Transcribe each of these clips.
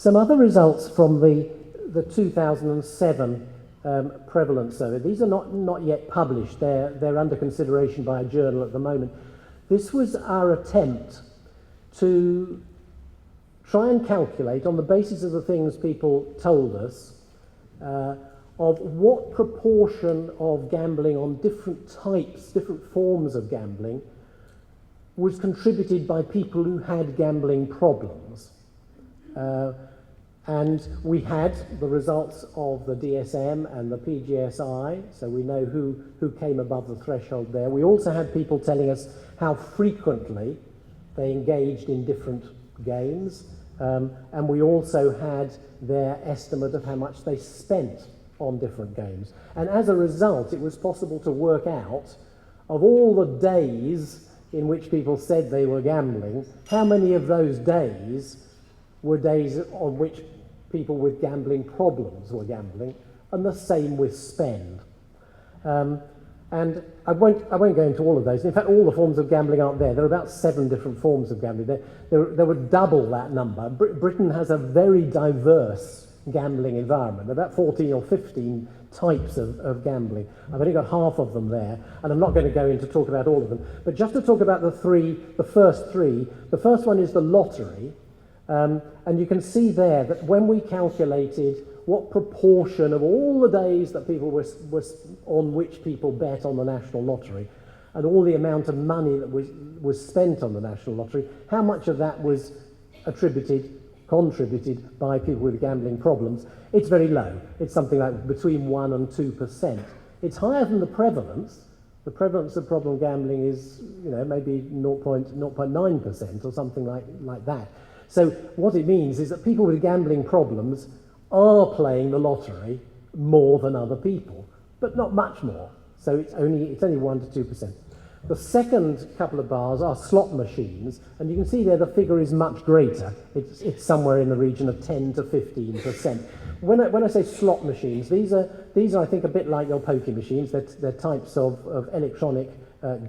Some other results from the 2007 prevalence survey. These are not yet published. They're under consideration by a journal at the moment. This was our attempt to try and calculate, on the basis of the things people told us, of what proportion of gambling on different types, different forms of gambling, was contributed by people who had gambling problems. And we had the results of the DSM and the PGSI, so we know who came above the threshold there. We also had people telling us how frequently they engaged in different games, and we also had their estimate of how much they spent on different games. And as a result, it was possible to work out, of all the days in which people said they were gambling, how many of those days were days on which people with gambling problems were gambling, and the same with spend. And I won't go into all of those. In fact, all the forms of gambling aren't there. There are about 7 different forms of gambling. There were double that number. Britain has a very diverse gambling environment, about 14 or 15 types of gambling. I've only got half of them there, and I'm not going to go into talk about all of them. But just to talk about the first three, the first one is the lottery. And you can see there that when we calculated what proportion of all the days that people were on which people bet on the national lottery, and all the amount of money that was spent on the national lottery, how much of that was contributed by people with gambling problems, it's very low. It's something like between 1 and 2%. It's higher than the prevalence. The prevalence of problem gambling is, maybe 0.9% or something like that. So what it means is that people with gambling problems are playing the lottery more than other people, but not much more. So it's only 1 to 2%. The second couple of bars are slot machines, and you can see there the figure is much greater. It's somewhere in the region of 10 to 15%. When I say slot machines, these are I think a bit like your poker machines. They're types of electronic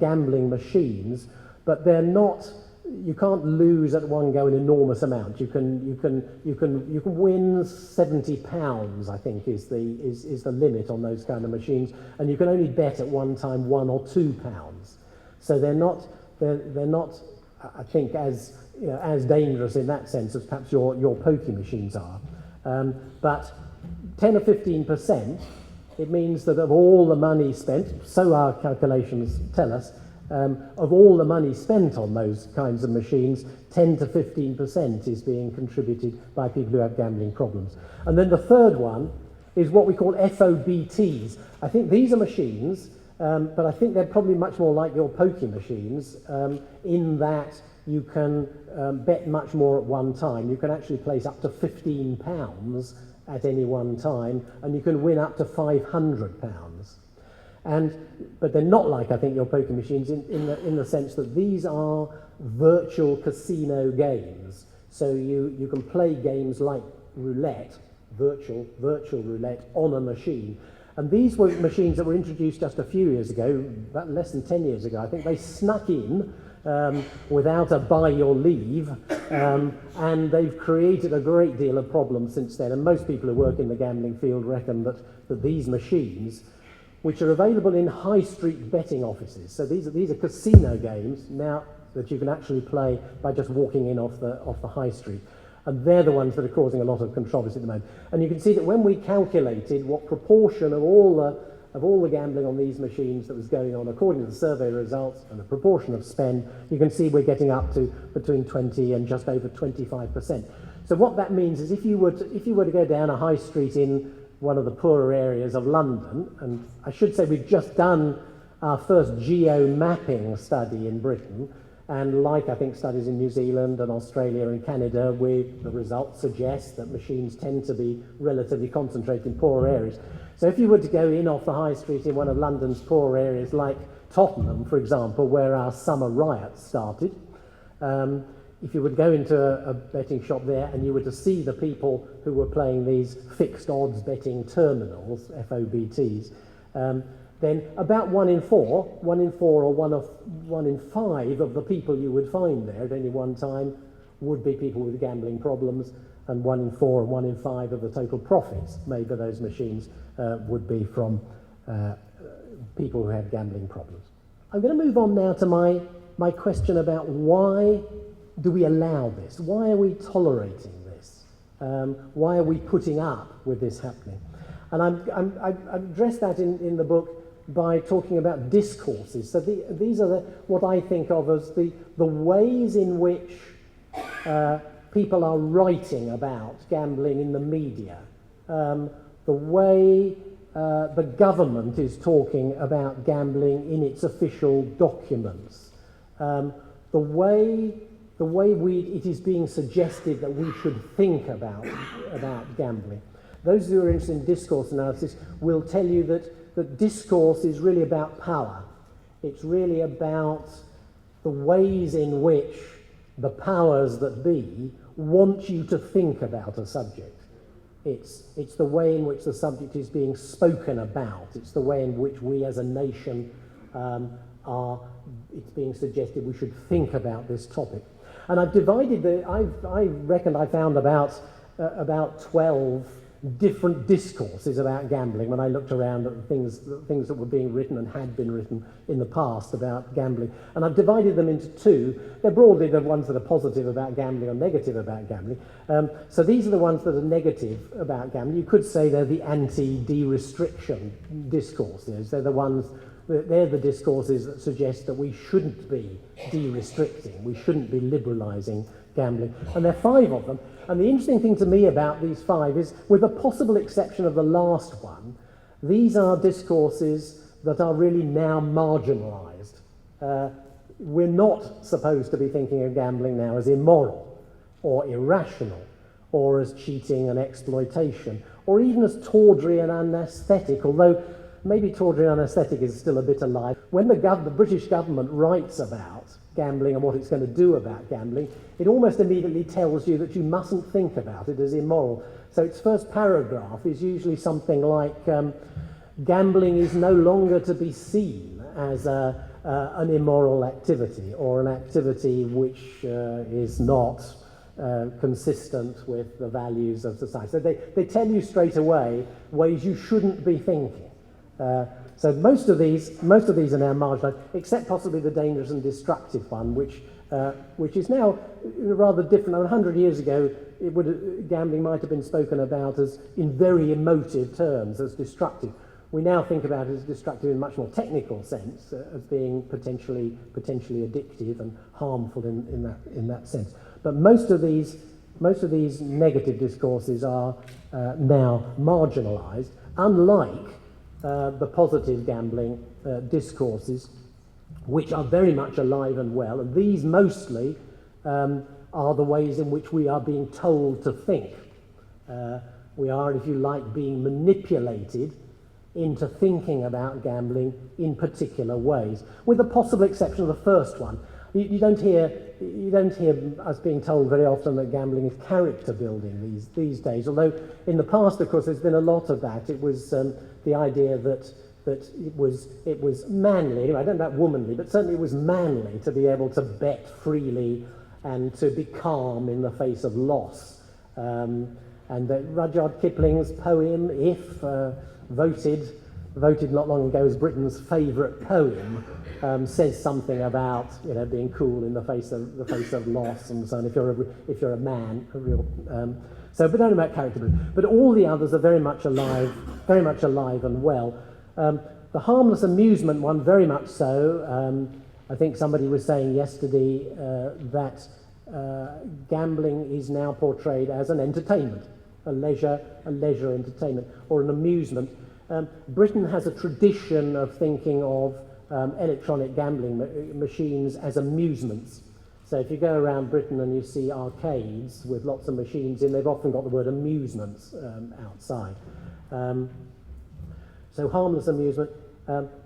gambling machines, but they're not. You can't lose at one go an enormous amount. You can win £70, I think, is the limit on those kind of machines, and you can only bet at one time £1 or £2. So they're not I think as dangerous in that sense as perhaps your poker machines are. But 10 or 15%, it means that of all the money spent, so our calculations tell us, of all the money spent on those kinds of machines, 10 to 15% is being contributed by people who have gambling problems. And then the third one is what we call FOBTs. I think these are machines, but I think they're probably much more like your poker machines in that you can bet much more at one time. You can actually place up to £15 at any one time, and you can win up to £500. But they're not like, I think, your poker machines in the sense that these are virtual casino games. So you can play games like roulette, virtual roulette, on a machine. And these were machines that were introduced just a few years ago, about less than 10 years ago. I think they snuck in without a by your leave, and they've created a great deal of problems since then. And most people who work in the gambling field reckon that these machines, which are available in high street betting offices. So these are casino games now that you can actually play by just walking in off the high street. And they're the ones that are causing a lot of controversy at the moment. And you can see that when we calculated what proportion of all the gambling on these machines that was going on according to the survey results and the proportion of spend, you can see we're getting up to between 20 and just over 25%. So what that means is if you were to go down a high street in one of the poorer areas of London, and I should say we've just done our first geo-mapping study in Britain, and like I think studies in New Zealand and Australia and Canada, the results suggest that machines tend to be relatively concentrated in poorer areas. So if you were to go in off the high street in one of London's poorer areas like Tottenham, for example, where our summer riots started, if you would go into a betting shop there and you were to see the people who were playing these fixed odds betting terminals, FOBTs, then about 1 in 4 or 1 in 5 of the people you would find there at any one time would be people with gambling problems, and 1 in 4 and 1 in 5 of the total profits made by those machines would be from people who had gambling problems. I'm going to move on now to my question about why do we allow this? Why are we tolerating this? Why are we putting up with this happening? And I've addressed that in the book by talking about discourses. So these are what I think of as the ways in which people are writing about gambling in the media, the way the government is talking about gambling in its official documents, the way it is being suggested that we should think about gambling. Those who are interested in discourse analysis will tell you that discourse is really about power. It's really about the ways in which the powers that be want you to think about a subject. It's the way in which the subject is being spoken about. It's the way in which we as a nation it's being suggested we should think about this topic. And I've divided I reckon I found about 12 different discourses about gambling when I looked around at the things that were being written and had been written in the past about gambling. And I've divided them into two. They're broadly the ones that are positive about gambling or negative about gambling. So these are the ones that are negative about gambling. You could say they're the anti-de-restriction discourses. They're the discourses that suggest that we shouldn't be de-restricting, we shouldn't be liberalising gambling. And there are 5 of them. And the interesting thing to me about these 5 is, with the possible exception of the last one, these are discourses that are really now marginalised. We're not supposed to be thinking of gambling now as immoral or irrational or as cheating and exploitation or even as tawdry and unaesthetic, although maybe tawdry and unaesthetic is still a bit alive. When the British government writes about gambling and what it's going to do about gambling, it almost immediately tells you that you mustn't think about it as immoral. So its first paragraph is usually something like, gambling is no longer to be seen as an immoral activity or an activity which is not consistent with the values of society. So they tell you straight away ways you shouldn't be thinking. So most of these are now marginalised, except possibly the dangerous and destructive one, which is now rather different. 100 years ago, gambling might have been spoken about as in very emotive terms as destructive. We now think about it as destructive in a much more technical sense, as being potentially addictive and harmful in that sense. But most of these negative discourses are now marginalised, unlike the positive gambling discourses, which are very much alive and well, and these mostly are the ways in which we are being told to think. We are, if you like, being manipulated into thinking about gambling in particular ways, with the possible exception of the first one. You don't hear us being told very often that gambling is character building these days, although in the past, of course, there's been a lot of that. It was the idea that it was manly, anyway, I don't know about womanly, but certainly it was manly to be able to bet freely and to be calm in the face of loss. And Rudyard Kipling's poem, If, voted not long ago as Britain's favourite poem, says something about being cool in the face of loss and so on. If you're a man, a real. But not about character building. But all the others are very much alive and well. The harmless amusement one, very much so. I think somebody was saying yesterday that gambling is now portrayed as an entertainment, a leisure entertainment, or an amusement. Britain has a tradition of thinking of electronic gambling machines as amusements. So if you go around Britain and you see arcades with lots of machines in, they've often got the word amusements outside. So harmless amusement.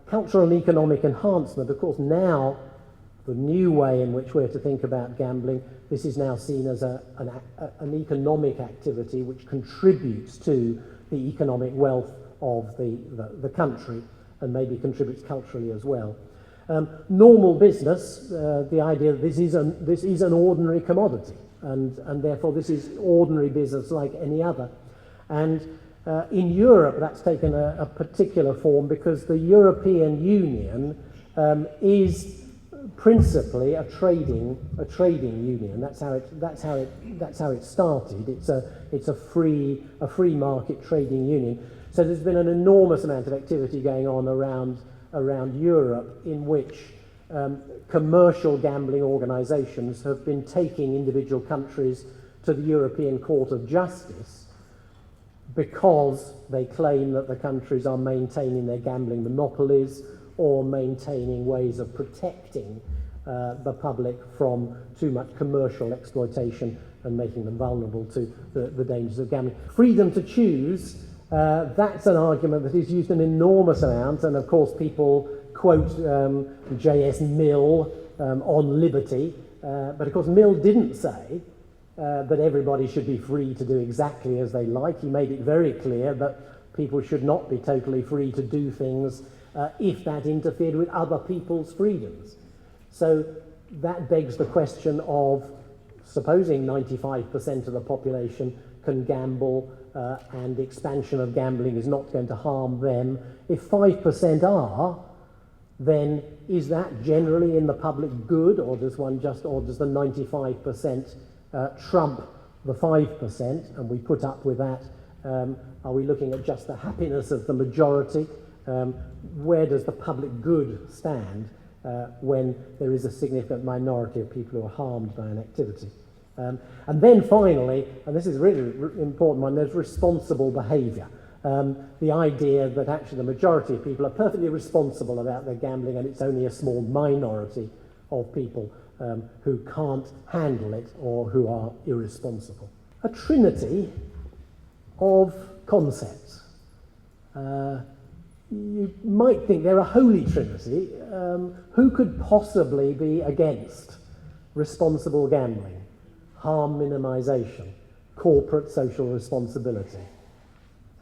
Cultural and economic enhancement. Of course, now the new way in which we're to think about gambling, this is now seen as an economic activity which contributes to the economic wealth of the country and maybe contributes culturally as well. Normal business, the idea that this is an ordinary commodity. and therefore this is ordinary business like any other. And in Europe, that's taken a particular form because the European Union is principally a trading union. That's how it started. It's a free market trading union. So there's been an enormous amount of activity going on around Europe in which commercial gambling organisations have been taking individual countries to the European Court of Justice because they claim that the countries are maintaining their gambling monopolies or maintaining ways of protecting the public from too much commercial exploitation and making them vulnerable to the dangers of gambling. Freedom to choose, that's an argument that is used an enormous amount, and of course people quote J.S. Mill on liberty, but of course Mill didn't say that everybody should be free to do exactly as they like. He made it very clear that people should not be totally free to do things if that interfered with other people's freedoms. So that begs the question of, supposing 95% of the population can gamble and the expansion of gambling is not going to harm them, if 5% are, then is that generally in the public good, or does the 95% trump the 5%, and we put up with that? Are we looking at just the happiness of the majority? Where does the public good stand when there is a significant minority of people who are harmed by an activity? And then finally, and this is a really important one, there's responsible behaviour. The idea that actually the majority of people are perfectly responsible about their gambling, and it's only a small minority of people who can't handle it or who are irresponsible. A trinity of concepts. You might think they're a holy trinity. Who could possibly be against responsible gambling, harm minimisation, corporate social responsibility?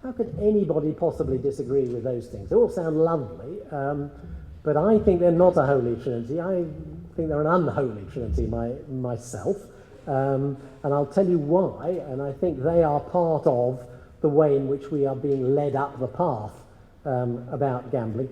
How could anybody possibly disagree with those things? They all sound lovely, but I think they're not a holy trinity. I think they're an unholy trinity myself, and I'll tell you why, and I think they are part of the way in which we are being led up the path about gambling.